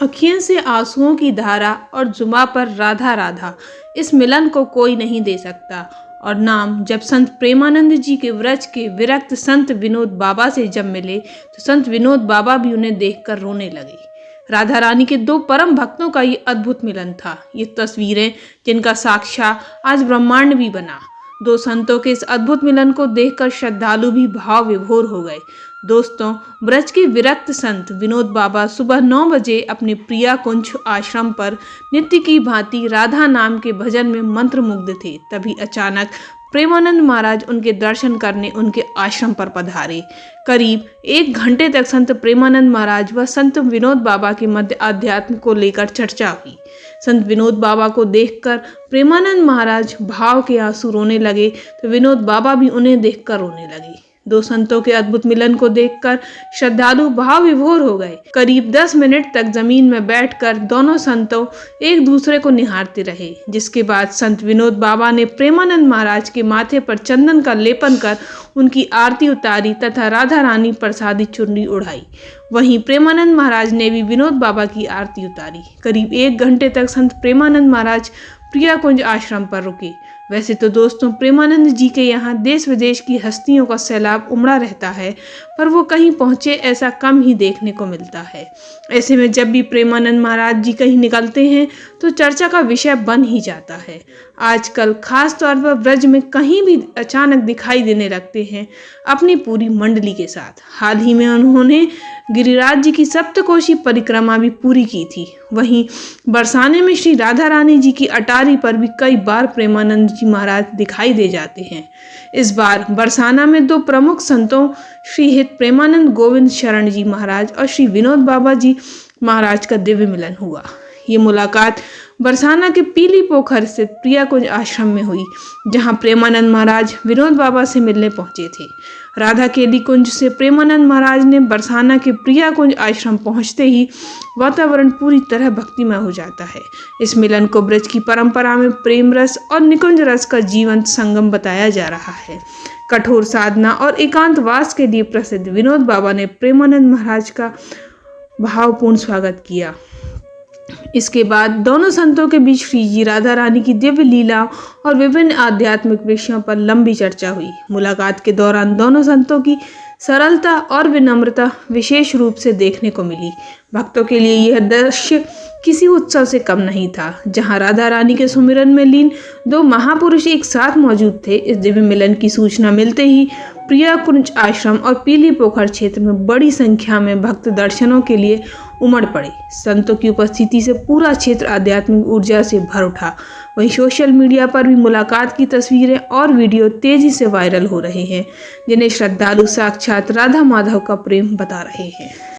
अखियों से आंसुओं की धारा और जुबां पर राधा राधा, इस मिलन को कोई नहीं दे सकता। और नाम जब संत प्रेमानंद जी के व्रज के विरक्त संत विनोद बाबा से जब मिले तो संत विनोद बाबा भी उन्हें देखकर रोने लगे। राधा रानी के दो परम भक्तों का ये अद्भुत मिलन था। ये तस्वीरें जिनका साक्ष्य आज ब्रह्मांड भी बना। दो संतों के इस अद्भुत मिलन को देखकर श्रद्धालु भी भाव विभोर हो गए। दोस्तों, ब्रज के विरक्त संत विनोद बाबा सुबह 9 बजे अपने प्रिया कुंज आश्रम पर नित्य की भांति राधा नाम के भजन में मंत्रमुग्ध थे। तभी अचानक प्रेमानंद महाराज उनके दर्शन करने उनके आश्रम पर पधारे। करीब 1 घंटे तक संत प्रेमानंद महाराज व संत विनोद बाबा के मध्य अध्यात्म को लेकर चर्चा हुई। संत विनोद बाबा को देखकर प्रेमानंद महाराज भाव के आंसू रोने लगे तो विनोद बाबा भी उन्हें देखकर रोने लगे। दो संतों के अद्भुत मिलन को देखकर श्रद्धालु भाव विभोर हो गए। करीब 10 मिनट तक जमीन में बैठकर दोनों संतों एक दूसरे को निहारते रहे, जिसके बाद संत विनोद बाबा ने प्रेमानंद महाराज के माथे पर चंदन का लेपन कर उनकी आरती उतारी तथा राधा रानी प्रसादी चुनरी उड़ाई। वहीं प्रेमानंद महाराज ने भी विनोद बाबा की आरती उतारी। करीब 1 घंटे तक संत प्रेमानंद महाराज प्रिया कुंज आश्रम पर रुके। वैसे तो दोस्तों, प्रेमानंद जी के यहाँ देश विदेश की हस्तियों का सैलाब उमड़ा रहता है, पर वो कहीं पहुँचे ऐसा कम ही देखने को मिलता है। ऐसे में जब भी प्रेमानंद महाराज जी कहीं निकलते हैं तो चर्चा का विषय बन ही जाता है। आजकल खास तौर पर ब्रज में कहीं भी अचानक दिखाई देने लगते हैं अपनी पूरी मंडली के साथ। हाल ही में उन्होंने गिरिराज जी की सप्तकोशी परिक्रमा भी पूरी की थी। वहीं बरसाने में श्री राधा रानी जी की अटारी पर भी कई बार प्रेमानंद जी महाराज दिखाई दे जाते हैं। इस बार बरसाना में 2 प्रमुख संतों श्री हित प्रेमानंद गोविंद शरण जी महाराज और श्री विनोद बाबा जी महाराज का दिव्य मिलन हुआ। ये मुलाकात बरसाना के पीली पोखर स्थित प्रिया कुंज आश्रम में हुई, जहां प्रेमानंद महाराज विनोद बाबा से मिलने पहुंचे थे। राधा केली कुंज से प्रेमानंद महाराज ने बरसाना के प्रिया कुंज आश्रम पहुंचते ही वातावरण पूरी तरह भक्तिमय हो जाता है। इस मिलन को ब्रज की परंपरा में प्रेम रस और निकुंज रस का जीवंत संगम बताया जा रहा है। कठोर साधना और एकांतवास के लिए प्रसिद्ध विनोद बाबा ने प्रेमानंद महाराज का भावपूर्ण स्वागत किया। इसके बाद दोनों संतों के बीच श्री जी राधा रानी की दिव्य लीला और विभिन्न आध्यात्मिक विषयों पर लंबी चर्चा हुई। मुलाकात के दौरान दोनों संतों की सरलता और विनम्रता विशेष रूप से देखने को मिली। भक्तों के लिए यह दृश्य किसी उत्सव से कम नहीं था, जहां राधा रानी के सुमिरन में लीन 2 महापुरुष एक साथ मौजूद थे। इस दिव्य मिलन की सूचना मिलते ही प्रिया कुंज आश्रम और पीली पोखर क्षेत्र में बड़ी संख्या में भक्त दर्शनों के लिए उमड़ पड़े। संतों की उपस्थिति से पूरा क्षेत्र आध्यात्मिक ऊर्जा से भर उठा। वहीं सोशल मीडिया पर भी मुलाकात की तस्वीरें और वीडियो तेजी से वायरल हो रहे हैं, जिन्हें श्रद्धालु साक्षात राधा माधव का प्रेम बता रहे हैं।